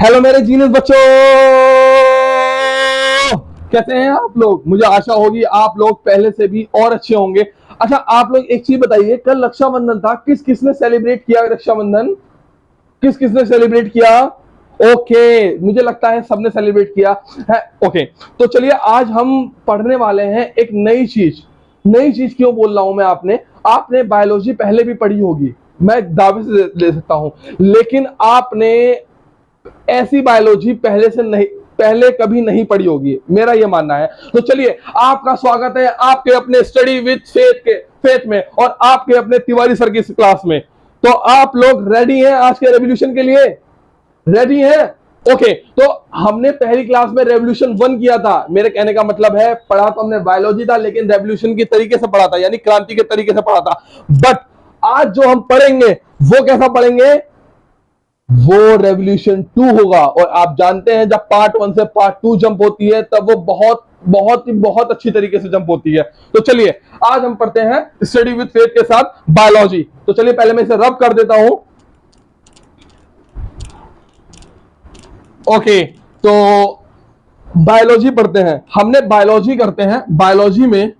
Hello मेरे genius बच्चों, कैसे हैं आप लोग। मुझे आशा होगी आप लोग पहले से भी और अच्छे होंगे। अच्छा, आप लोग एक चीज बताइए, कल रक्षाबंधन था, किस किसने सेलिब्रेट किया रक्षाबंधन? किस किसने सेलिब्रेट किया? ओके, मुझे लगता है सबने सेलिब्रेट किया है। ओके, तो चलिए आज हम पढ़ने वाले हैं एक नई चीज। नई चीज क्यों बोल रहा हूं मैं? आपने आपने बायोलॉजी पहले भी पढ़ी होगी, मैं दावे से ले सकता हूं, लेकिन आपने ऐसी बायोलॉजी पहले कभी नहीं पढ़ी होगी, मेरा यह मानना है। तो चलिए, आपका स्वागत है आपके अपने स्टडी विद फेथ में और आपके अपने तिवारी सर की क्लास में। तो आप लोग रेडी हैं आज के रेवोल्यूशन के लिए? रेडी हैं? ओके, तो हमने पहली क्लास में रेवोल्यूशन 1 किया था। मेरे कहने का मतलब है, पढ़ा तो हमने बायोलॉजी था, लेकिन रेवोल्यूशन के तरीके से पढ़ा था, यानी क्रांति के तरीके से पढ़ा था। बट आज जो हम पढ़ेंगे वो कैसा पढ़ेंगे? वो रेवोल्यूशन 2 होगा। और आप जानते हैं, जब पार्ट 1 से पार्ट 2 जंप होती है तब वो बहुत अच्छी तरीके से जंप होती है। तो चलिए आज हम पढ़ते हैं स्टडी विद फेथ के साथ बायोलॉजी। तो चलिए पहले मैं इसे रब कर देता हूं। ओके, तो बायोलॉजी पढ़ते हैं, हमने बायोलॉजी करते हैं। बायोलॉजी में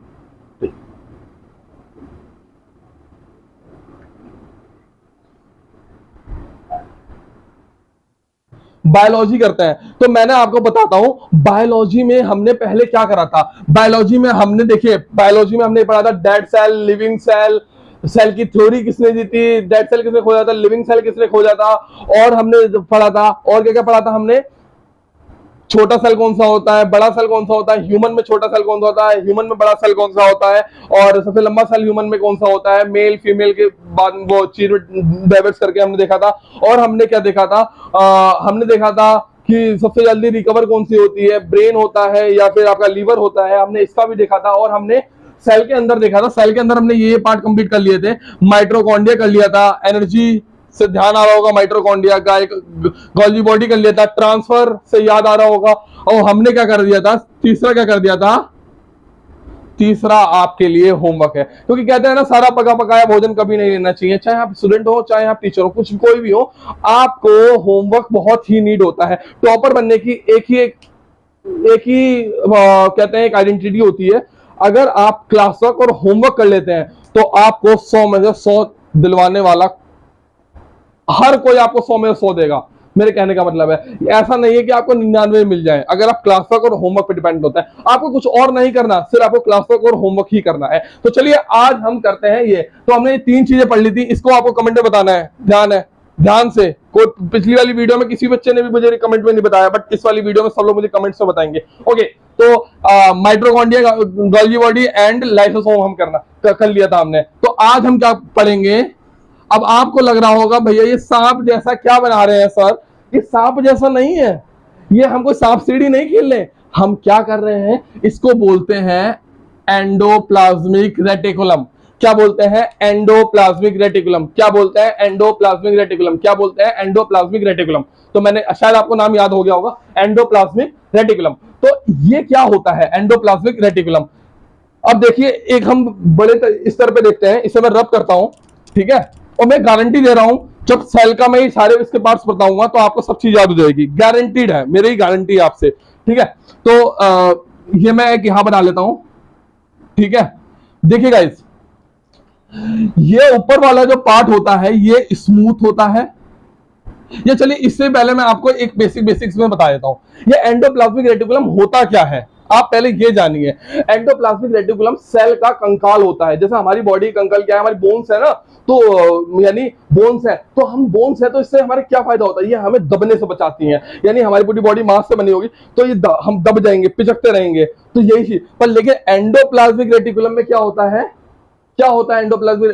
बायोलॉजी करते हैं, तो मैंने आपको बताता हूं बायोलॉजी में हमने पहले क्या करा था। बायोलॉजी में हमने देखिए, बायोलॉजी में हमने पढ़ा था dead cell, living cell, cell की थ्योरी किसने दी थी, डेड सेल किसने खोजा था, लिविंग सेल किसने खोजा था, और हमने पढ़ा था, और क्या क्या पढ़ा था हमने, छोटा सेल कौन सा होता है, बड़ा सेल कौन सा होता है, ह्यूमन में छोटा सेल कौन सा होता है, ह्यूमन में बड़ा सेल कौन सा होता है, और सबसे लंबा सेल ह्यूमन में कौन सा होता है, मेल फीमेल के बाद वो चीज डाइवर्स करके हमने देखा था। और हमने क्या देखा था, हमने देखा था कि सबसे जल्दी रिकवर कौन सी होती है, ब्रेन होता है या फिर आपका लीवर होता है, हमने इसका भी देखा था। और हमने सेल के अंदर देखा था, सेल के अंदर हमने ये पार्ट कंप्लीट कर लिए थे, माइटोकॉन्ड्रिया कर लिया था, एनर्जी से ध्यान आ रहा होगा, माइटोकॉन्ड्रिया का एक गोल्गी बॉडी कर लिया था, ट्रांसफर से याद आ रहा होगा। और हमने क्या कर दिया था, तीसरा क्या कर दिया था, तीसरा आपके लिए होमवर्क है, क्योंकि कहते हैं ना, सारा पका पकाया भोजन कभी नहीं लेना चाहिए। चाहे आप स्टूडेंट हो, चाहे आप टीचर हो, कुछ कोई भी हो, आपको होमवर्क बहुत ही नीड होता है। टॉपर बनने की एक ही कहते हैं एक आइडेंटिटी होती है। अगर आप क्लास वर्क और होमवर्क कर लेते हैं तो आपको 100 में से 100 दिलवाने वाला, हर कोई आपको 100 में 100 देगा। मेरे कहने का मतलब है, ऐसा नहीं है कि आपको 99 मिल जाए। अगर आप क्लास वर्क और होमवर्क पे डिपेंड होता है, आपको कुछ और नहीं करना, सिर्फ आपको क्लास वर्क और होमवर्क ही करना है। तो चलिए आज हम करते हैं ये। तो हमने ये 3 चीजें पढ़ ली थी, इसको आपको कमेंट में बताना है। ध्यान से। कोई पिछली वाली वीडियो में किसी बच्चे ने भी मुझे कमेंट में नहीं बताया, बट इस वाली वीडियो में सब लोग मुझे कमेंट्स में बताएंगे। ओके, तो mitochondria, Golgi body and lysosome हम कर लिया था हमने। तो आज हम क्या पढ़ेंगे? अब आपको लग रहा होगा, भैया ये सांप जैसा क्या बना रहे हैं सर? ये सांप जैसा नहीं है, ये हमको सांप सीढ़ी नहीं खेल रहे। हम क्या कर रहे हैं, इसको बोलते हैं एंडोप्लाज्मिक रेटिकुलम। क्या बोलते हैं? Endoplasmic reticulum. क्या बोलते हैं? Endoplasmic reticulum. क्या बोलते हैं? Endoplasmic reticulum. तो मैंने शायद आपको नाम याद हो गया होगा, एंडोप्लाज्मिक रेटिकुलम। तो ये क्या होता है एंडोप्लाज्मिक रेटिकुलम? अब देखिए, एक हम बड़े स्तर पे देखते हैं, इसे मैं रब करता हूं, ठीक है, और मैं गारंटी दे रहा हूं, जब सेल का मैं ये सारे इसके पार्ट्स बताऊंगा तो आपको सब चीज याद हो जाएगी, गारंटीड है, मेरी गारंटी है आपसे, ठीक है। तो ये मैं एक यहां बना लेता हूं, ठीक है। देखिए गाइस, ये ऊपर वाला जो पार्ट होता है ये स्मूथ होता है। ये चलिए, इससे पहले मैं आपको एक बेसिक्स में बता देता हूं, ये एंडोप्लाज्मिक रेटिकुलम होता क्या है। आप पहले ये जानिए, एंडोप्लाज्मिक रेटिकुलम सेल का कंकाल होता है। जैसे हमारी बॉडी कंकाल क्या है, हमारी बोन्स है ना, तो यानी बोन्स है, तो हम बोन्स है, तो इससे हमारे क्या फायदा होता है, ये हमें दबने से बचाती हैं। यानी हमारी पूरी बॉडी मांस से बनी होगी, तो ये हम दब जाएंगे, पिचकते रहेंगे, तो यही चीज। पर लेकिन एंडोप्लाज्मिक रेटिकुलम में क्या होता है, क्या होता है एंडोप्लाज्मिक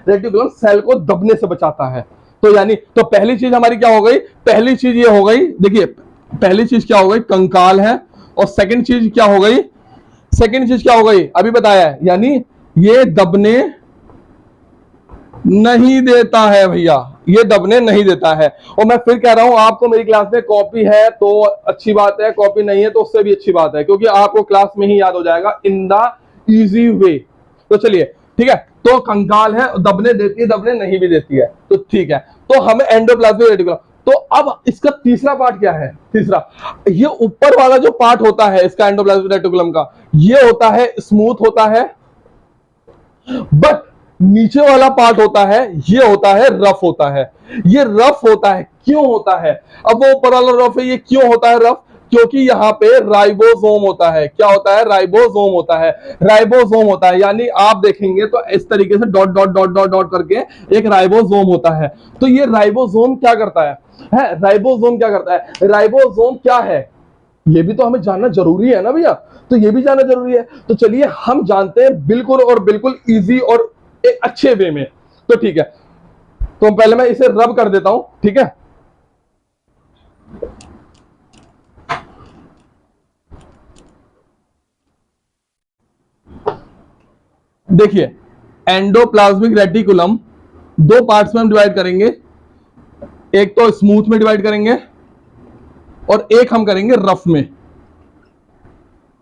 रेटिकुलम सेल को दबने से बचाता है। तो यानी, तो पहली चीज हमारी क्या हो गई, पहली चीज ये हो गई, देखिए पहली चीज क्या हो गई, कंकाल है। और सेकंड चीज क्या हो गई, सेकंड चीज क्या हो गई, अभी बताया है, यानी ये दबने नहीं देता है भैया, ये दबने नहीं देता है। और मैं फिर कह रहा हूं, आपको मेरी क्लास में कॉपी है तो अच्छी बात है, कॉपी नहीं है तो उससे भी अच्छी बात है, क्योंकि आपको क्लास में ही याद हो जाएगा इन द इजी वे। तो चलिए, ठीक है, तो कंकाल है, दबने देती है, दबने नहीं भी देती है, तो ठीक है। तो हमें एंडोप्लाज्मिक रेटिकुलम, तो अब इसका तीसरा पार्ट क्या है? तीसरा, ये ऊपर वाला जो पार्ट होता है इसका एंडोप्लाज्मिक रेटिकुलम का, ये होता है स्मूथ होता है, बट नीचे वाला पार्ट होता है ये होता है रफ होता है। ये रफ होता है, क्यों होता है? अब वो ऊपर वाला रफ है, ये क्यों होता है रफ? क्योंकि यहां पे राइबोसोम होता है। क्या होता है? राइबोसोम होता है। राइबोसोम होता है, यानी आप देखेंगे तो इस तरीके से dot dot dot dot dot करके एक राइबोसोम होता है। तो ये राइबोसोम क्या करता है? राइबोसोम क्या करता है? राइबोसोम क्या है ये भी तो हमें जानना जरूरी है ना भैया, तो ये भी जानना जरूरी है। तो चलिए हम जानते हैं बिल्कुल और बिल्कुल इजी और एक अच्छे वे में। तो ठीक है, तो पहले मैं इसे रब कर देता हूं, ठीक है। देखिए, एंडोप्लाज्मिक रेटिकुलम दो पार्ट्स में हम डिवाइड करेंगे, एक तो स्मूथ में डिवाइड करेंगे और एक हम करेंगे रफ में,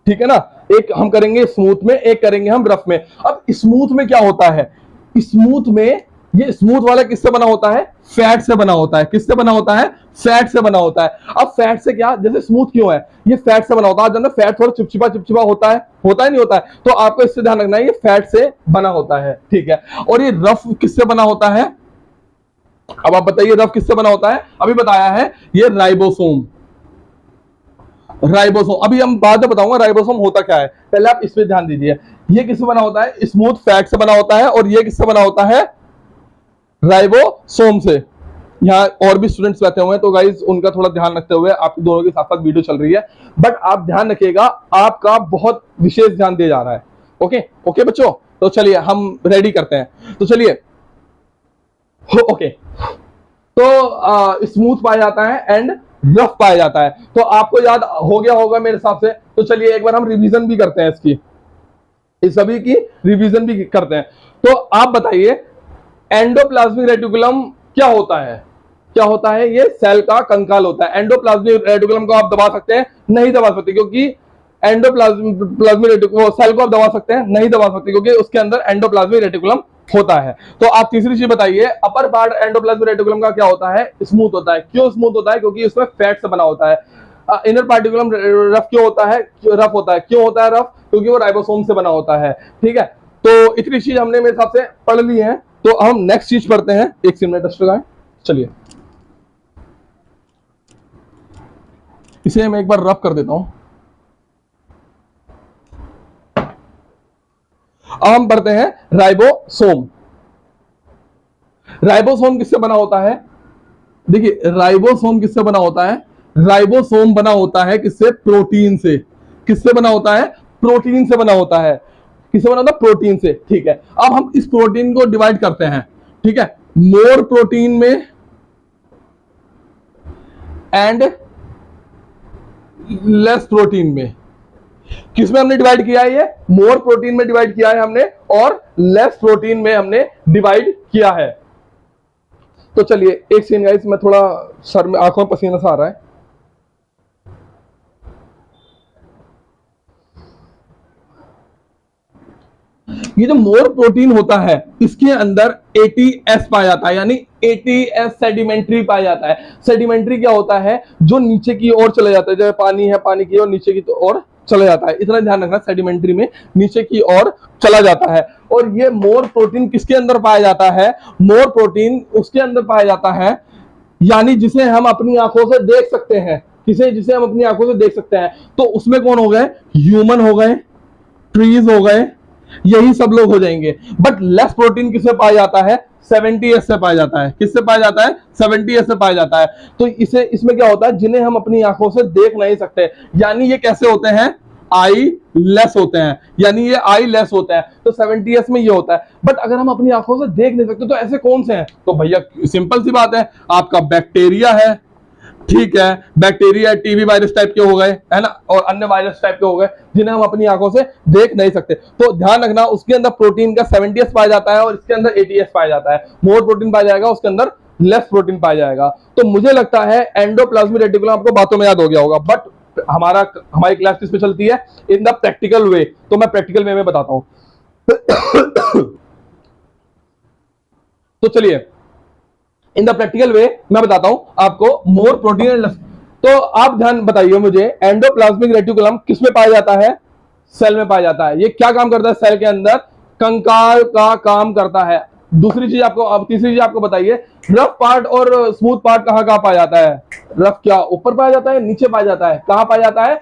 ठीक है ना। एक हम करेंगे स्मूथ में, एक करेंगे हम रफ में। अब स्मूथ में क्या होता है? स्मूथ में, ये स्मूथ वाला किससे बना होता है? फैट से बना होता है। किससे बना होता है? फैट से बना होता है। अब फैट से क्या, जैसे स्मूथ क्यों है? ये फैट से बना होता है। जानते फैट थोड़ा चिपचिपा चिपचिपा होता है, होता है नहीं होता है? तो आपको इससे ध्यान रखना है, ये फैट से बना होता है, ठीक है। और ये रफ किससे बना होता है? अब आप बताइए रफ किससे बना होता है? अभी बताया है, ये राइबोसोम। राइबोसोम, अभी हम बाद में बताऊंगा राइबोसोम होता क्या है, पहले आप इस पे ध्यान दीजिए। ये किससे बना होता है? स्मूथ फैट से बना होता है। और ये किससे बना होता है? राइबोसोम से। यहाँ और भी स्टूडेंट्स बैठे हुए हैं, तो गाइज उनका थोड़ा ध्यान रखते हुए, आपके दोनों के साथ साथ वीडियो चल रही है, बट आप ध्यान रखिएगा, आपका बहुत विशेष ध्यान दिया जा रहा है। ओके ओके बच्चों, तो चलिए हम रेडी करते हैं। तो चलिए, ओके, तो स्मूथ पाया जाता है एंड रफ पाया जाता है। तो आपको याद हो गया होगा मेरे हिसाब से। तो चलिए एक बार हम रिवीजन भी करते हैं इसकी, इस सभी की रिवीजन भी करते हैं। तो आप बताइए, एंडोप्लाज्मिक रेटिकुलम क्या होता है? क्या होता है? ये सेल का कंकाल होता है। एंडोप्लाज्मिक रेटिकुलम को आप दबा सकते हैं? नहीं दबा सकते, क्योंकि एंडोप्लाज्मिक रेटिकुलम सेल को आप दबा सकते हैं? नहीं दबा सकते, क्योंकि उसके अंदर एंडोप्लाज्मिक रेटिकुलम होता है। तो आप तीसरी चीज बताइए, अपर पार्ट एंडोप्लाज्मिक रेटिकुलम का क्या होता है? स्मूथ होता है। क्यों स्मूथ होता है? क्योंकि उसमें फैट से बना होता है। इनर पार्टिकुलम रफ क्यों होता है? रफ होता है। क्यों होता है रफ? क्योंकि वो राइबोसोम से बना होता है, ठीक है। तो इतनी चीज हमने मेरे हिसाब से पढ़ ली है। तो हम नेक्स्ट चीज पढ़ते हैं। एक सेकंड टेस्ट लगाएं, चलिए इसे मैं एक बार रफ कर देता हूं। अब हम पढ़ते हैं राइबोसोम। राइबोसोम किससे बना होता है? देखिए, राइबोसोम किससे बना होता है? राइबोसोम बना होता है किससे? प्रोटीन से। किससे बना होता है? प्रोटीन से बना होता है। किससे बना होता है? प्रोटीन से, ठीक है। अब हम इस प्रोटीन को डिवाइड करते हैं, ठीक है, मोर प्रोटीन में एंड लेस प्रोटीन में। किसमें हमने डिवाइड किया है? ये मोर प्रोटीन में डिवाइड किया है हमने, और लेस प्रोटीन में हमने डिवाइड किया है। तो चलिए एक सेकंड गाइस, मैं थोड़ा सर में, आंखों में पसीना सा आ रहा है। ये जो मोर प्रोटीन होता है, इसके अंदर ATS पाया जाता है, यानी ATS सेडिमेंट्री पाया जाता है। सेडिमेंट्री क्या होता है? जो नीचे की ओर चले जाता है, जैसे पानी है, पानी की ओर नीचे की ओर चला जाता है। इतना ध्यान रखना, सेडिमेंट्री में नीचे की ओर चला जाता है। और ये मोर प्रोटीन किसके अंदर पाया जाता है? मोर प्रोटीन उसके अंदर पाया जाता है, यानी जिसे हम अपनी आंखों से देख सकते हैं। किसे? जिसे हम अपनी आंखों से देख सकते हैं। तो उसमें कौन हो गए? ह्यूमन हो गए, ट्रीज हो गए, यही सब लोग हो जाएंगे। बट लेस प्रोटीन किससे पाया जाता है? 70S से पाया जाता है। किससे पाया जाता है? 70S से पाया जाता है। तो इसे, इसमें क्या होता है? जिन्हें हम अपनी आंखों से देख नहीं सकते, यानी ये कैसे होते हैं? आई लेस होते हैं, यानी ये आई लेस होते हैं। तो 70S में ये होता है। बट अगर हम अपनी आंखों से देख नहीं सकते, तो ऐसे कौन से हैं? तो भैया सिंपल सी बात है, आपका बैक्टीरिया है, ठीक है। बैक्टीरिया, टीबी वायरस टाइप के हो गए, है ना, और अन्य वायरस टाइप के हो गए, जिन्हें हम अपनी आंखों से देख नहीं सकते। तो ध्यान रखना, उसके अंदर प्रोटीन का 70S पाया जाता है और इसके अंदर ATS पाया जाता है। मोर प्रोटीन पाया जाएगा, उसके अंदर लेस प्रोटीन पाया जाएगा। तो मुझे लगता है एंडोप्लाज्मिक रेटिकुलम आपको बातों में याद हो गया होगा। बट हमारी क्लास किस पे चलती है? In the practical way. तो मैं प्रैक्टिकल वे में बताता हूं। तो चलिए इन द प्रैक्टिकल वे मैं बताता हूं आपको, मोर प्रोटीन एंड। तो आप ध्यान बताइए मुझे, एंडोप्लाज्मिक रेटिकुलम किस में पाया जाता है? सेल में पाया जाता है। ये क्या काम करता है सेल के अंदर? कंकाल का काम करता है। दूसरी चीज आपको, अब तीसरी चीज आपको बताइए, रफ पार्ट और स्मूथ पार्ट कहां कहां पाया जाता है? रफ क्या ऊपर पाया जाता है, नीचे पाया जाता है? कहां पाया जाता है?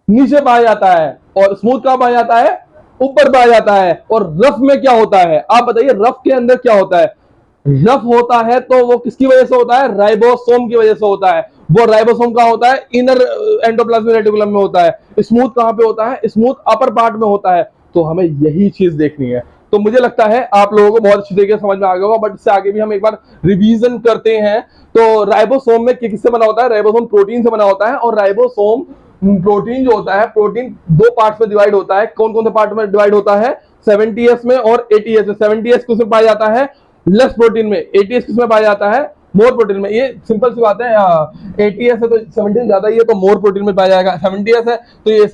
नीचे पाया जाता है। और स्मूथ कहां पाया जाता है? ऊपर पाया जाता है। और रफ में क्या होता है? आप बताइए, रफ के अंदर क्या होता है? रफ होता है तो वो किसकी वजह से होता है? राइबोसोम की वजह से होता है। वो राइबोसोम कहां होता है? इनर एंडोप्लाज्मिक रेटिकुलम में होता है। स्मूथ कहां पे होता है? स्मूथ अपर पार्ट में होता है। तो हमें यही चीज देखनी है। तो मुझे लगता है आप लोगों को बहुत अच्छी तरीके से समझ में आ गया होगा, बट इससे आगे भी हम एक बार रिवीजन करते हैं। तो राइबोसोम में किससे बना होता है? राइबोसोम प्रोटीन से बना होता है। और राइबोसोम प्रोटीन जो होता है, प्रोटीन दो पार्ट में डिवाइड होता है। कौन कौन से पार्ट में डिवाइड होता है? 70S में और 80S में। 70S किसमें पाया जाता है? लेस प्रोटीन में। 80S किसमें पाया जाता है? मोर प्रोटीन में। ये सिंपल सी बात है। 80S है तो 70 ज्यादा ही है तो मोर प्रोटीन में पाया जाएगा। 70S है तो ये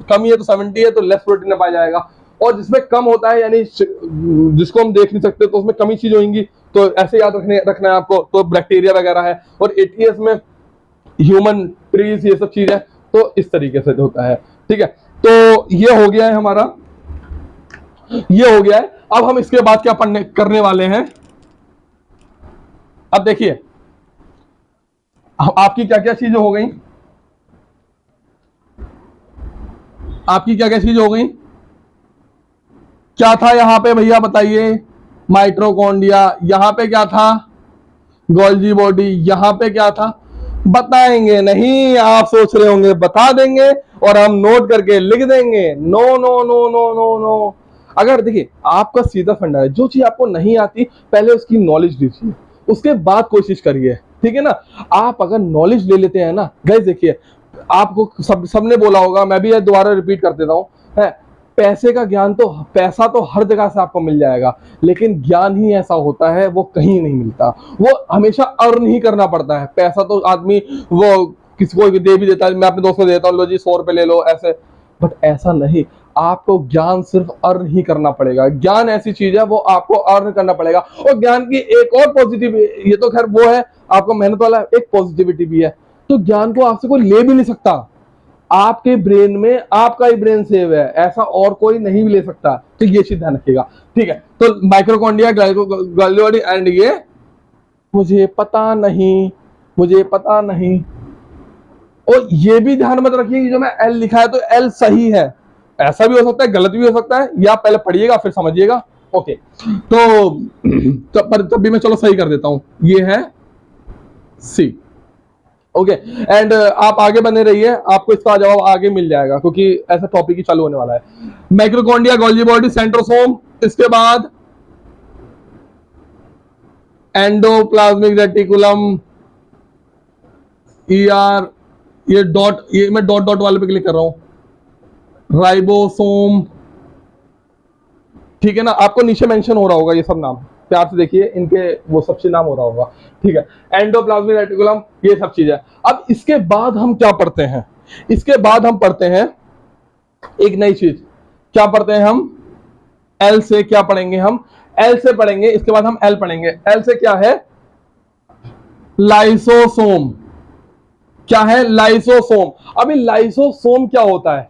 कम ही है तो 70 है तो लेस प्रोटीन में पाया जाएगा। और जिसमें कम होता है, यानी जिसको हम देख नहीं सकते, तो उसमें कमी चीज होंगी। तो ऐसे याद रखना है आपको। तो बैक्टीरिया वगैरह है। और 80S में ह्यूमन ट्रीज, ये सब चीज है। तो इस तरीके से होता है। ठीक है, तो ये हो गया है हमारा, ये हो गया है। अब हम इसके बाद क्या पढ़ने करने वाले हैं? अब देखिए आपकी क्या क्या चीजें हो गई, आपकी क्या क्या चीजें हो गई। क्या था यहां पे भैया बताइए? माइटोकॉन्ड्रिया। यहां पे क्या था? Golgi body. यहां पे क्या था? बताएंगे नहीं। आप सोच रहे होंगे बता देंगे और हम नोट करके लिख देंगे। No no no no no no. अगर देखिए, आपका सीधा फंडा है, जो चीज आपको नहीं आती पहले उसकी नॉलेज लीजिए, उसके बाद कोशिश करिए। ठीक है ना? आप अगर नॉलेज ले लेते हैं ना गाइस, देखिए आपको सबने बोला होगा, मैं भी दोबारा रिपीट कर देता हूं, है पैसे का ज्ञान तो, पैसा तो हर जगह से आपको मिल जाएगा, लेकिन ज्ञान ही ऐसा होता है वो कहीं नहीं मिलता। वो हमेशा अर्न ही करना पड़ता है। पैसा तो आदमी वो किसी को दे भी देता है। मैं अपने दोस्त को देता हूँ, लो जी 100 रुपए ले लो ऐसे, बट ऐसा नहीं। आपको ज्ञान सिर्फ अर्न ही करना पड़ेगा। ज्ञान ऐसी चीज है वो आपको अर्न करना पड़ेगा। और ज्ञान की एक और पॉजिटिव, ये तो खैर वो है आपको मेहनत वाला, एक पॉजिटिविटी भी है। तो ज्ञान को आपसे कोई ले भी नहीं सकता। आपके ब्रेन में आपका ही ब्रेन सेव है, ऐसा और कोई नहीं ले सकता। तो ये चीज ध्यान रखिएगा। ठीक है, तो माइक्रोकॉन्ड्रिया, ग्लाइकोली एंड ये मुझे पता नहीं, मुझे पता नहीं। और ये भी ध्यान मत रखिए कि जो मैं एल लिखा है तो एल सही है, ऐसा भी हो सकता है, गलत भी हो सकता है। या पहले पढ़िएगा फिर समझिएगा। ओके, तो तब भी मैं चलो सही कर देता हूं। ये है सी। ओके, एंड आप आगे बने रहिए, आपको इसका जवाब आगे मिल जाएगा क्योंकि ऐसा टॉपिक ही चालू होने वाला है। माइक्रोकॉन्ड्रिया, गोल्जी बॉडी, सेंट्रोसोम, इसके बाद एंडोप्लाज्मिक रेटिकुलम, ईआर, ये डॉट, ये मैं डॉट डॉट वाले पे क्लिक कर रहा हूं, राइबोसोम। ठीक है ना? आपको नीचे मेंशन हो रहा होगा ये सब नाम, प्यार से देखिए, इनके वो सबसे नाम हो रहा होगा। ठीक है, एंडोप्लाज्मिक रेटिकुलम, ये सब चीजें। अब इसके बाद हम क्या पढ़ते हैं? इसके बाद हम पढ़ते हैं एक नई चीज। क्या पढ़ते हैं हम? एल से क्या पढ़ेंगे हम? एल से पढ़ेंगे, इसके बाद हम एल पढ़ेंगे। एल से क्या है? लाइसोसोम। क्या है? लाइसोसोम। अभी लाइसोसोम क्या होता है?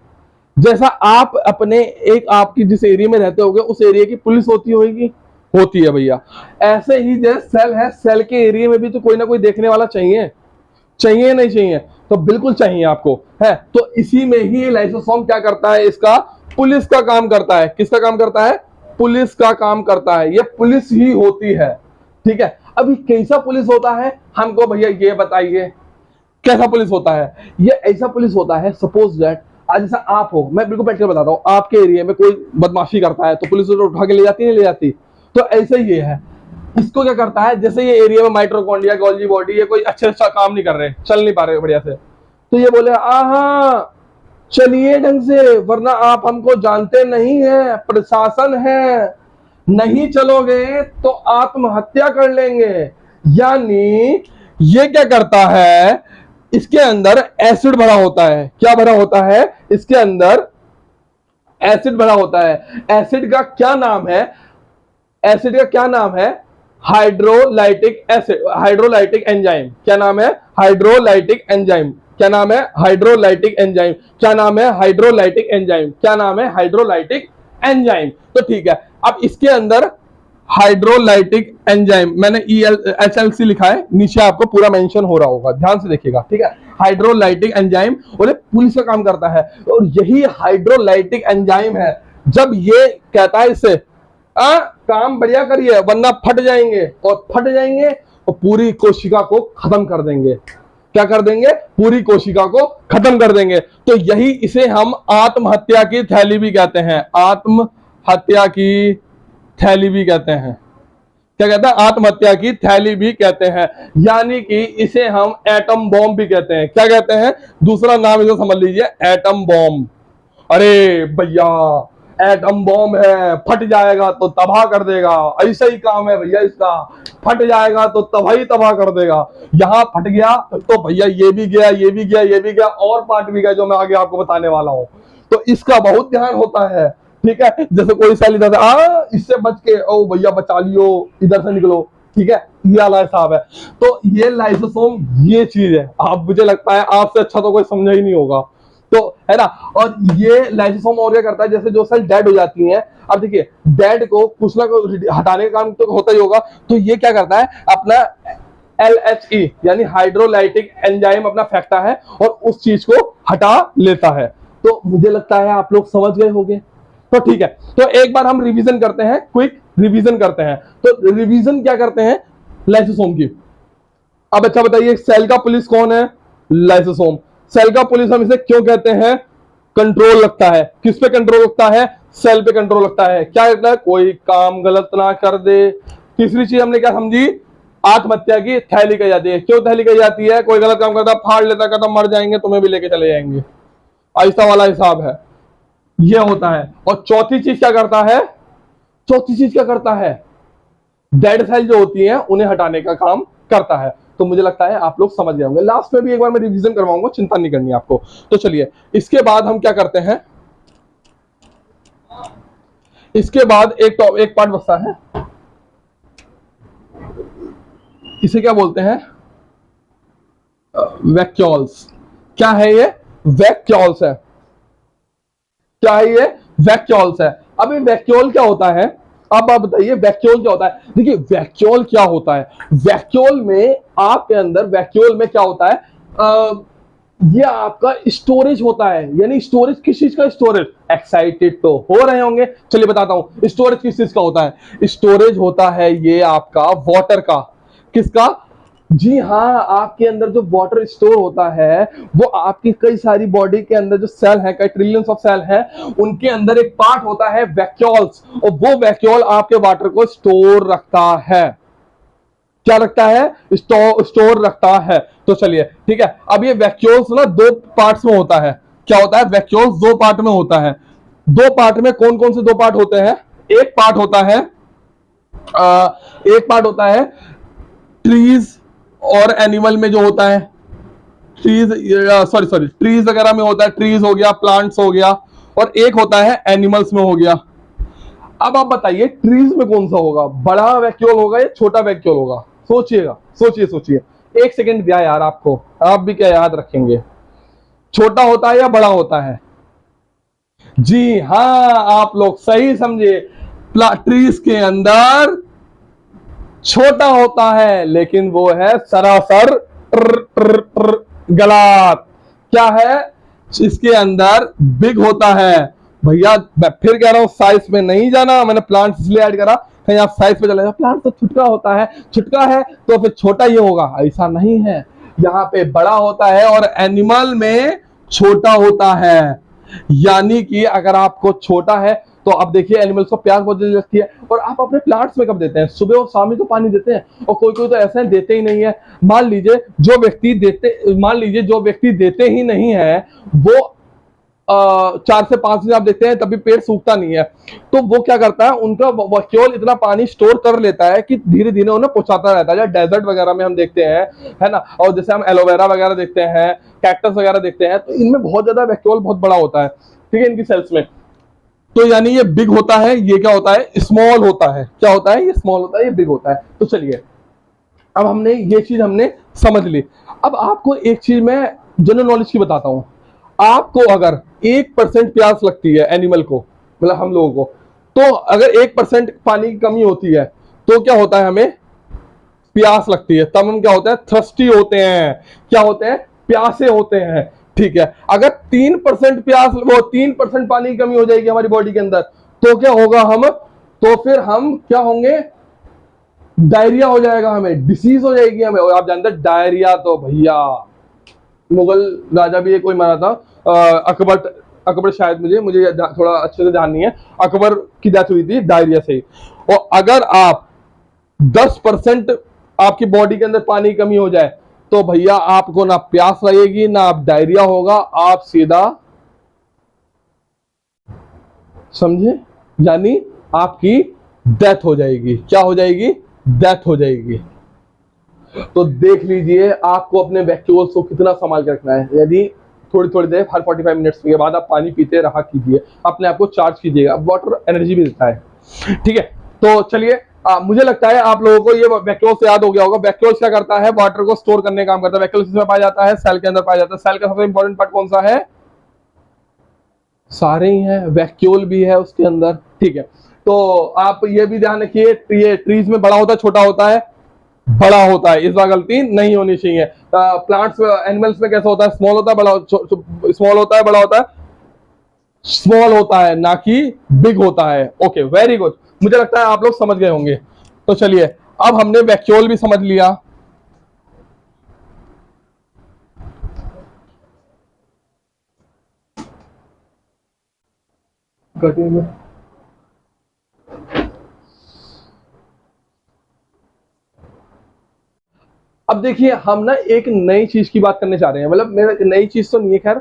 जैसा आप अपने एक, आपकी जिस एरिया में रहते होगे उस एरिया की पुलिस होती होगी, होती है भैया। ऐसे ही जैसे सेल है, सेल के एरिया में भी तो कोई ना कोई देखने वाला चाहिए, चाहिए नहीं चाहिए? तो बिल्कुल चाहिए आपको, है। तो इसी में ही लाइसोसोम क्या करता है? इसका पुलिस का काम करता है। किसका काम करता है? पुलिस का काम करता है। ये पुलिस ही होती है। ठीक है, अभी कैसा पुलिस होता है हमको भैया ये बताइए, कैसा पुलिस होता है? ये ऐसा पुलिस होता है, सपोज दैट आज जैसा आप हो, मैं बिल्कुल प्रैक्टिकल बताता हूँ, आपके एरिया में कोई बदमाशी करता है तो पुलिस उसे उठा के ले जाती नहीं ले जाती? तो ऐसे ही ये है। इसको क्या करता है, जैसे ये एरिया में माइटोकॉन्ड्रिया, गोल्जी बॉडी, ये कोई अच्छे अच्छा काम नहीं कर रहे, चल नहीं पा रहे बढ़िया से, तो ये बोले आहा चलिए ढंग से, वरना आप हमको जानते नहीं है, प्रशासन है, नहीं चलोगे तो आत्महत्या कर लेंगे। यानी ये क्या करता है? इसके अंदर एसिड भरा होता है। क्या भरा होता है? इसके अंदर एसिड भरा होता है। एसिड का क्या नाम है? एसिड का क्या नाम है? Hydrolytic acid, hydrolytic enzyme. क्या नाम है? Hydrolytic enzyme. क्या नाम है? Hydrolytic enzyme. क्या नाम है? Hydrolytic enzyme. क्या नाम है? Hydrolytic enzyme. तो ठीक है, अब इसके अंदर हाइड्रोलाइटिक एंजाइम, मैंने ELHLC लिखा है, नीचे आपको पूरा मेंशन हो रहा होगा, ध्यान से देखिएगा, ठीक है। हाइड्रोलाइटिक एंजाइम बोले पुलिस का काम करता है, और यही हाइड्रोलाइटिक एंजाइम है। जब ये कहता है इससे काम बढ़िया करिए वरना फट जाएंगे, और फट जाएंगे और पूरी कोशिका को खत्म कर देंगे। क्या कर देंगे? पूरी कोशिका को खत्म कर देंगे। तो यही, इसे हम आत्महत्या की थैली भी कहते हैं। आत्महत्या की थैली भी कहते हैं। क्या कहते हैं? आत्महत्या की थैली भी कहते हैं। यानी कि इसे हम एटम बॉम्ब भी कहते हैं। क्या कहते हैं? दूसरा नाम इसे समझ लीजिए, एटम बॉम्ब। अरे भैया एटम बॉम्ब है, फट जाएगा तो तबाह कर देगा, ऐसा ही काम है भैया इसका, फट जाएगा तो तबाही तबाह कर देगा। यहां फट गया तो भैया ये भी गया, ये भी गया, ये भी गया, और पार्ट भी गया जो मैं आगे आपको बताने वाला हूं। तो इसका बहुत ध्यान होता है, ठीक है। जैसे कोई सेल इधर से इससे बच के, ओ भैया बचा लियो, इधर से निकलो, ठीक है, ये वाला हिसाब है। तो ये लाइसोसोम ये चीज है। आप, मुझे लगता है आपसे अच्छा तो कोई समझा ही नहीं होगा, तो है ना। और ये लाइसोसोम और क्या करता है, जैसे जो सेल डेड हो जाती हैं, अब देखिए डेड को कुछ ना कुछ हटाने का काम तो होता ही होगा, तो ये क्या करता है, अपना LHE यानी हाइड्रोलाइटिक एंजाइम अपना फेंकता है और उस चीज को हटा लेता है। तो मुझे लगता है आप लोग समझ गए होंगे। तो ठीक है, तो एक बार हम रिवीजन करते हैं, क्विक रिवीजन करते हैं। तो रिवीजन क्या करते हैं लाइसोसोम की। अब अच्छा बताइए, सेल का पुलिस कौन है? लाइसोसोम। सेल का पुलिस हम इसे क्यों कहते हैं? कंट्रोल रखता है। किस पे कंट्रोल रखता है? सेल पे कंट्रोल रखता है। क्या कहता है? कोई काम गलत ना कर दे। तीसरी चीज हमने क्या समझी? आत्महत्या की थैली कही जाती है। क्यों थैली कही जाती है? कोई गलत काम करता, फाड़ लेता, कहता मर जाएंगे, तुम्हें भी लेके चले जाएंगे, ऐसा वाला हिसाब है, ये होता है। और चौथी चीज क्या करता है? चौथी चीज क्या करता है? डेड सेल जो होती हैं उन्हें हटाने का काम करता है। तो मुझे लगता है आप लोग समझ गए होंगे। लास्ट में भी एक बार मैं रिवीजन करवाऊंगा, चिंता नहीं करनी आपको। तो चलिए, इसके बाद हम क्या करते हैं, इसके बाद एक पार्ट बचता है, इसे क्या बोलते हैं? वैक्यूल्स। क्या है ये? वैक्यूल्स है। क्या है ये? वैक्यूल्स है। अब ये वैक्यूल क्या होता है? अब आप बताइए वैक्यूल क्या होता है। देखिए वैक्यूल क्या होता है, वैक्यूल में आपके अंदर, वैक्यूल में क्या होता है, ये आपका स्टोरेज होता है। यानी स्टोरेज किस चीज का? स्टोरेज। एक्साइटेड तो हो रहे होंगे, चलिए बताता हूं स्टोरेज किस चीज का होता है। स्टोरेज होता है ये आपका वाटर का। किसका? जी हाँ, आपके अंदर जो वाटर स्टोर होता है वो आपकी कई सारी बॉडी के अंदर जो सेल है, कई ट्रिलियंस ऑफ सेल है, उनके अंदर एक पार्ट होता है वैक्यूल्स, और वो वैक्यूल आपके वाटर को स्टोर रखता है। क्या रखता है? स्टोर रखता है। तो चलिए ठीक है, अब ये वैक्यूल्स ना दो पार्ट्स में होता है। क्या होता है? वैक्यूल्स दो पार्ट में होता है। दो पार्ट में कौन कौन से दो पार्ट होते हैं? एक पार्ट होता है ट्रीज और एनिमल में जो होता है, ट्रीज वगैरह में होता है, ट्रीज हो गया, प्लांट्स हो गया, और एक होता है एनिमल्स में हो गया। अब आप बताइए ट्रीज में कौन सा होगा? बड़ा वैक्यूल होगा या छोटा वैक्यूल होगा? सोचिएगा, सोचिए। एक सेकंड दिया यार आपको, आप भी क्या याद रखेंगे, छोटा होता है या बड़ा होता है? जी हाँ, आप लोग सही समझे। ट्रीज के अंदर छोटा होता है, लेकिन वो है सरासर गलत। क्या है? इसके अंदर बिग होता है। भैया मैं फिर कह रहा हूं, साइज में नहीं जाना, मैंने प्लांट इसलिए ऐड करा, कहीं आप साइज पे चले जाओ, प्लांट तो छुटका होता है, छुटका है तो फिर छोटा ही होगा, ऐसा नहीं है। यहाँ पे बड़ा होता है और एनिमल में छोटा होता है। यानी कि अगर आपको छोटा है तो अब देखिए एनिमल्स को प्यास बहुत जल्दी लगती है, और आप अपने प्लांट्स में कब देते हैं? सुबह और शाम ही तो पानी देते हैं, और कोई कोई तो ऐसे हैं देते ही नहीं है। मान लीजिए जो व्यक्ति देते ही नहीं है, वो 4 से 5 दिन आप देखते हैं तभी पेड़ सूखता नहीं है, तो वो क्या करता है, उनका वैक्यूल इतना पानी स्टोर कर लेता है कि धीरे धीरे उन्हें पहुंचाता रहता है। डेजर्ट वगैरह में हम देखते हैं, है ना, और जैसे हम एलोवेरा वगैरह देखते हैं, कैक्टस वगैरह देखते हैं, तो इनमें बहुत ज्यादा वैक्यूल बहुत बड़ा होता है, ठीक है, इनकी सेल्स में। तो यानी ये बिग होता है, ये क्या होता है, स्मॉल होता है। क्या होता है, ये स्मॉल होता है, ये बिग होता है। तो चलिए, अब हमने ये चीज हमने समझ ली। अब आपको एक चीज मैं जनरल नॉलेज की बताता हूं। आपको अगर 1% प्यास लगती है एनिमल को, मतलब हम लोगों को, तो अगर 1% पानी की कमी होती है तो क्या होता है, हमें प्यास लगती है, तब हम क्या होते हैं, थ्रस्टी होते हैं। क्या होते हैं, प्यासे होते हैं। ठीक है, अगर 3% प्यास, वो 3% पानी की कमी हो जाएगी हमारी बॉडी के अंदर, तो क्या होगा, हम तो फिर हम क्या होंगे, डायरिया हो जाएगा, हमें डिसीज हो जाएगी हमें। और आप जानते हैं डायरिया तो भैया मुगल राजा भी कोई मारा था, अकबर, अकबर शायद, मुझे मुझे थोड़ा अच्छे से ध्यान नहीं है, अकबर की डेथ हुई थी डायरिया से ही। और अगर आप 10% आपकी बॉडी के अंदर पानी की कमी हो जाए तो भैया आपको ना प्यास लगेगी, ना आप डायरिया होगा, आप सीधा, समझे, यानी आपकी डेथ हो जाएगी। क्या हो जाएगी, डेथ हो जाएगी। तो देख लीजिए आपको अपने वैक्यूल्स को कितना संभाल के रखना है। यदि थोड़ी थोड़ी देर, हर 45 मिनट्स के बाद आप पानी पीते रहा कीजिए, अपने आप को चार्ज कीजिएगा। वाटर एनर्जी भी देता है। ठीक है, तो चलिए, मुझे लगता है आप लोगों को ये वैक्यूल्स याद हो गया होगा। वैक्यूल्स क्या करता है, वाटर को स्टोर करने का काम करता है। वैक्यूल्स किसमें पाया जाता है, सेल के अंदर पाया जाता है। सेल का सबसे इंपॉर्टेंट पार्ट कौन सा है, सारे ही हैं, वैक्यूल भी है उसके अंदर। ठीक है, तो आप ये भी ध्यान रखिए, ये ट्रीज में बड़ा होता है, छोटा होता है, बड़ा होता है, इस बार गलती नहीं होनी चाहिए। प्लांट्स, एनिमल्स में कैसा होता है, स्मॉल होता है, बड़ा, स्मॉल होता है, बड़ा होता है, स्मॉल होता है, ना कि बिग होता है। ओके, वेरी गुड, मुझे लगता है आप लोग समझ गए होंगे। तो चलिए, अब हमने वैक्यूल भी समझ लिया। अब देखिए, हम ना एक नई चीज की बात करने जा रहे हैं। मतलब मेरा नई चीज तो नहीं है, खैर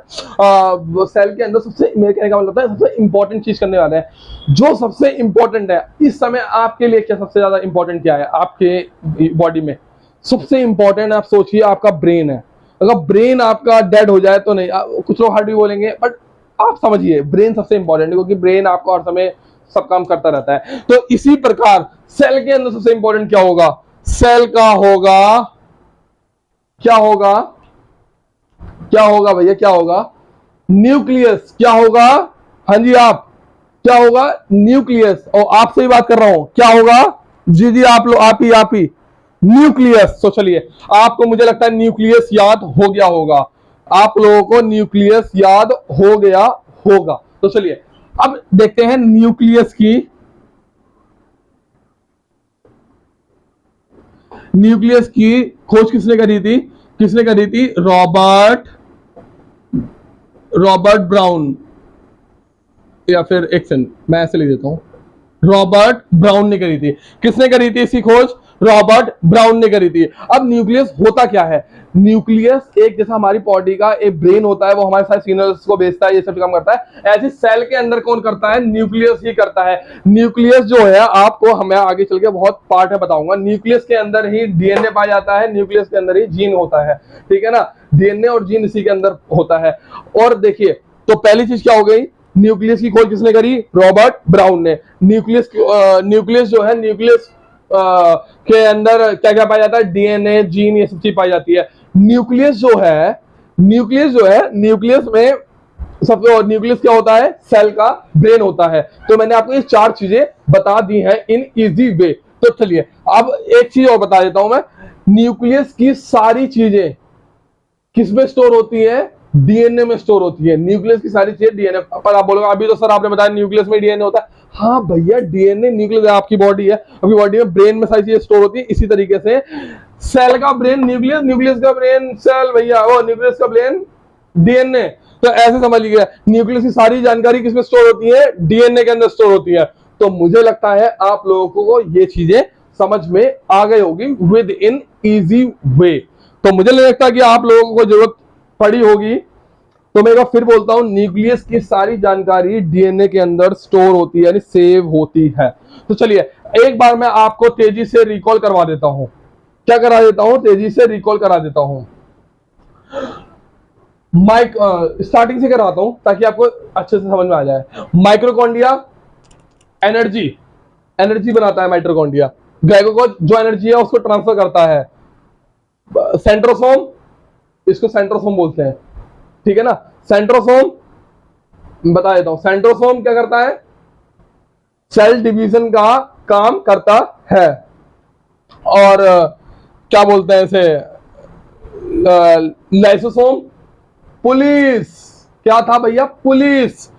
सेल के अंदर सबसे, मेरे कहने का मतलब है, सबसे इंपॉर्टेंट चीज करने वाले हैं। जो सबसे इंपॉर्टेंट है इस समय आपके लिए, क्या सबसे ज्यादा इंपॉर्टेंट क्या है आपके बॉडी में, सबसे इंपॉर्टेंट आप सोचिए, आपका ब्रेन है। अगर ब्रेन आपका डेड हो जाए तो नहीं, कुछ लोग हार्ट भी बोलेंगे, बट आप समझिए ब्रेन सबसे इंपॉर्टेंट है, क्योंकि ब्रेन आपको हर समय सब काम करता रहता है। तो इसी प्रकार सेल के अंदर सबसे इंपॉर्टेंट क्या होगा, सेल का होगा, क्या होगा, क्या होगा भैया, क्या होगा, न्यूक्लियस। क्या होगा, हाँ जी आप, क्या होगा, न्यूक्लियस। और आपसे ही बात कर रहा हूं, क्या होगा, जी जी आप लोग, आप ही न्यूक्लियस। तो चलिए, आपको मुझे लगता है न्यूक्लियस याद हो गया होगा, आप लोगों को न्यूक्लियस याद हो गया होगा। तो चलिए, अब देखते हैं न्यूक्लियस की, न्यूक्लियस की खोज किसने करी थी, किसने करी थी, रॉबर्ट, रॉबर्ट ब्राउन, या फिर एक सेकंड मैं ऐसे लिख देता हूं, रॉबर्ट ब्राउन ने करी थी। किसने करी थी इसकी खोज, रॉबर्ट ब्राउन ने करी थी। अब न्यूक्लियस होता क्या है, न्यूक्लियस एक, जैसा हमारी बॉडी का एक ब्रेन होता है, वो हमारे सारे सिग्नल्स को भेजता है, ये सब काम करता है, ऐसे सेल के अंदर कौन करता है, न्यूक्लियस ही करता है। न्यूक्लियस जो है, आपको हमें आगे चल के बहुत पार्ट है बताऊंगा। न्यूक्लियस के अंदर ही डीएनए पाया जाता है, न्यूक्लियस के अंदर ही जीन होता है। ठीक है ना, डीएनए और जीन इसी के अंदर होता है। और देखिए, तो पहली चीज क्या हो गई, न्यूक्लियस की खोज किसने करी, रॉबर्ट ब्राउन ने। न्यूक्लियस, न्यूक्लियस जो है, न्यूक्लियस के अंदर क्या क्या पाया जाता है, डीएनए, जीन, ये सब चीज पाई जाती है। न्यूक्लियस जो है, न्यूक्लियस जो है, न्यूक्लियस में सब, न्यूक्लियस क्या होता है, सेल का ब्रेन होता है। तो मैंने आपको ये 4 चीजें बता दी हैं इन इजी वे। तो चलिए, अब एक चीज और बता देता हूं मैं, न्यूक्लियस की सारी चीजें किसमें स्टोर होती है, डीएनए में स्टोर होती है। न्यूक्लियस की सारी चीजें डीएनए पर। आप बोलोगे अभी तो सर आपने बताया न्यूक्लियस में डीएनए होता है। हाँ भैया, डीएनए न्यूक्लियस आपकी बॉडी है, आपकी बॉडी में ब्रेन में सारी चीजें स्टोर होती है। इसी तरीके से सेल का ब्रेन न्यूक्लियस, न्यूक्लियस का ब्रेन सेल, भैया वो न्यूक्लियस का ब्रेन डीएनए। तो ऐसे समझ लीजिए, न्यूक्लियस की सारी जानकारी किसमें स्टोर होती है, डीएनए के अंदर स्टोर होती है। तो मुझे लगता है आप लोगों को ये चीजें समझ में आ गई होगी विद इन इजी वे। तो मुझे नहीं लगता कि आप लोगों को जरूरत पड़ी होगी। तो मैं एक बार फिर बोलता हूं, न्यूक्लियस की सारी जानकारी डीएनए के अंदर स्टोर होती है, यानी सेव होती है। तो चलिए, एक बार मैं आपको तेजी से रिकॉल करवा देता हूं। क्या करा देता हूं, तेजी से रिकॉल करा देता हूं। माइक स्टार्टिंग से कराता हूं ताकि आपको अच्छे से समझ में आ जाए। माइक्रोकॉन्ड्रिया एनर्जी एनर्जी बनाता है माइटोकॉन्ड्रिया, ग्लाइकोज जो एनर्जी है उसको ट्रांसफर करता है। सेंट्रोसोम, इसको सेंट्रोसोम बोलते हैं, ठीक है ना। सेंट्रोसोम बता देता हूं, सेंट्रोसोम क्या करता है, सेल डिवीजन का काम करता है। और क्या बोलते हैं इसे, लाइसोसोम पुलिस, क्या था भैया, पुलिस,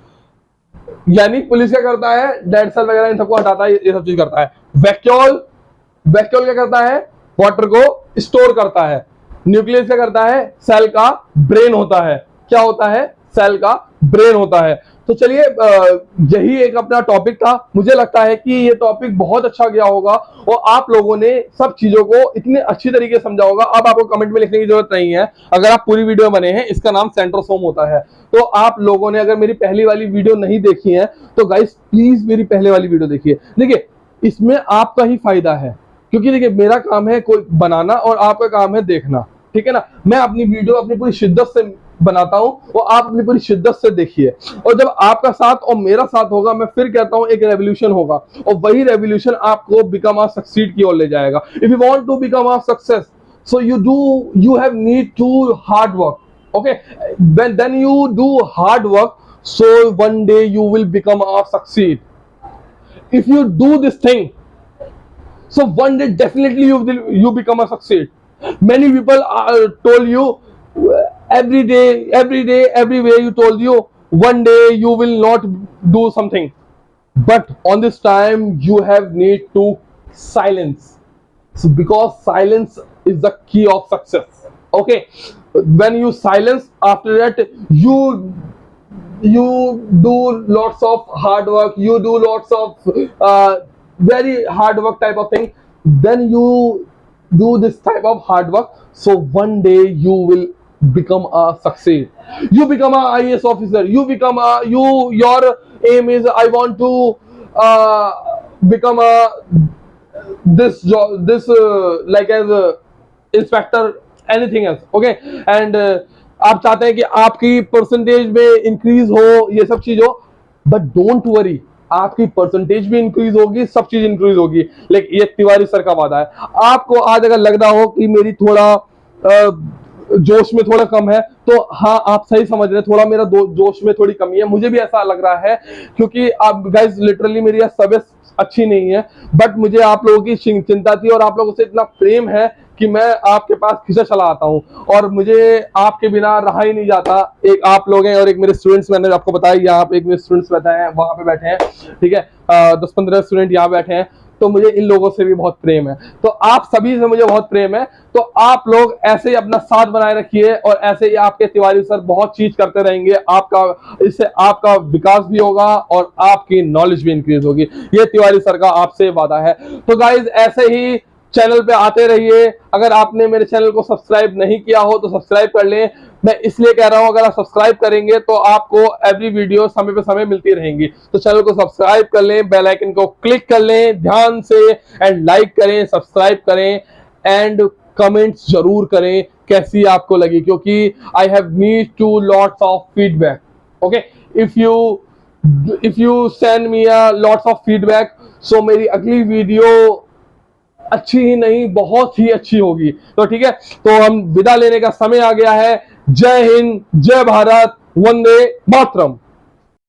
यानी पुलिस क्या करता है, डेड सेल वगैरह इन सबको हटाता है, ये सब चीज करता है। वैक्यूल, वैक्यूल क्या करता है, वाटर को स्टोर करता है। न्यूक्लियस क्या करता है, सेल का ब्रेन होता है। क्या होता है, सेल का ब्रेन होता है। तो चलिए यही एक अपना टॉपिक था। मुझे लगता है कि ये टॉपिक बहुत अच्छा गया होगा और आप लोगों ने सब चीजों को इतने अच्छी तरीके से समझा होगा। अब आपको कमेंट में लिखने की जरूरत नहीं है, अगर आप पूरी वीडियो बने हैं, इसका नाम सेंट्रोसोम होता है। तो आप लोगों ने अगर मेरी पहली वाली वीडियो नहीं देखी है तो गाइस प्लीज मेरी पहले वाली वीडियो देखिए। देखिए इसमें आपका ही फायदा है, क्योंकि देखिए मेरा काम है कोई बनाना और आपका काम है देखना, ठीक है ना। मैं अपनी वीडियो अपनी पूरी शिद्दत से बनाता हूं और आप अपनी पूरी शिद्दत से देखिए। और जब आपका साथ और मेरा साथ होगा, मैं फिर कहता हूं एक रेवोल्यूशन होगा और वही रेवोल्यूशन आपको बिकम अ सक्सीड की ओर ले जाएगा। If you want to become a success, so you have need to hard work, okay, when then you do hard work, so one day you will become a succeed. If you do this thing, so one day definitely you become a succeed. Many people told you everywhere you told you one day you will not do something, but on this time you have need to silence. So because silence is the key of success, okay. When you silence, after that you do lots of hard work, you do lots of very hard work type of thing, then you do this type of hard work, so one day you will become a succeed. You become a IAS officer, you become a your aim is I want to become a this job, this like as a inspector, anything else, okay. And आप चाहते हैं कि आपकी percentage में increase हो, ये सब चीज हो, बट डोंट वरी, आपकी परसेंटेज भी इंक्रीज होगी, सब चीज इंक्रीज होगी। लेकिन ये तिवारी सर का वादा है। आपको आज अगर लग रहा हो कि मेरी थोड़ा जोश में थोड़ा कम है, तो हाँ आप सही समझ रहे हैं, थोड़ा मेरा जोश में थोड़ी कमी है, मुझे भी ऐसा लग रहा है, क्योंकि आप गाइस लिटरली मेरी तबीयत अच्छी नहीं है, बट मुझे आप लोगों की चिंता थी और आप लोगों से इतना प्रेम है कि मैं आपके पास खिंचा चला आता हूं और मुझे आपके बिना रहा ही नहीं जाता। एक आप लोग हैं और एक मेरे स्टूडेंट्स, मैंने आपको बताया यहाँ पे एक मेरे स्टूडेंट्स बैठे हैं, वहां पे बैठे हैं, ठीक है, 10-15 स्टूडेंट यहाँ बैठे हैं, तो मुझे इन लोगों से भी बहुत प्रेम है, तो आप सभी से मुझे बहुत प्रेम है। तो आप लोग ऐसे ही अपना साथ बनाए रखिए और ऐसे ही आपके तिवारी सर बहुत चीज करते रहेंगे, आपका इससे आपका विकास भी होगा और आपकी नॉलेज भी इंक्रीज होगी, ये तिवारी सर का आपसे वादा है। तो गाइज ऐसे ही चैनल पे आते रहिए। अगर आपने मेरे चैनल को सब्सक्राइब नहीं किया हो तो सब्सक्राइब कर लें। मैं इसलिए कह रहा हूं, अगर आप सब्सक्राइब करेंगे तो आपको एवरी वीडियो समय पे समय मिलती रहेंगी। तो चैनल को सब्सक्राइब कर लें, बेल आइकन को क्लिक कर लें ध्यान से, एंड लाइक करें, सब्सक्राइब करें एंड कमेंट्स जरूर करें कैसी आपको लगी, क्योंकि I have need to lots of feedback, okay. If you send me a lots of feedback, so मेरी अगली वीडियो अच्छी ही नहीं बहुत ही अच्छी होगी। तो ठीक है, तो हम विदा लेने का समय आ गया है। जय हिंद, जय भारत, वंदे मातरम।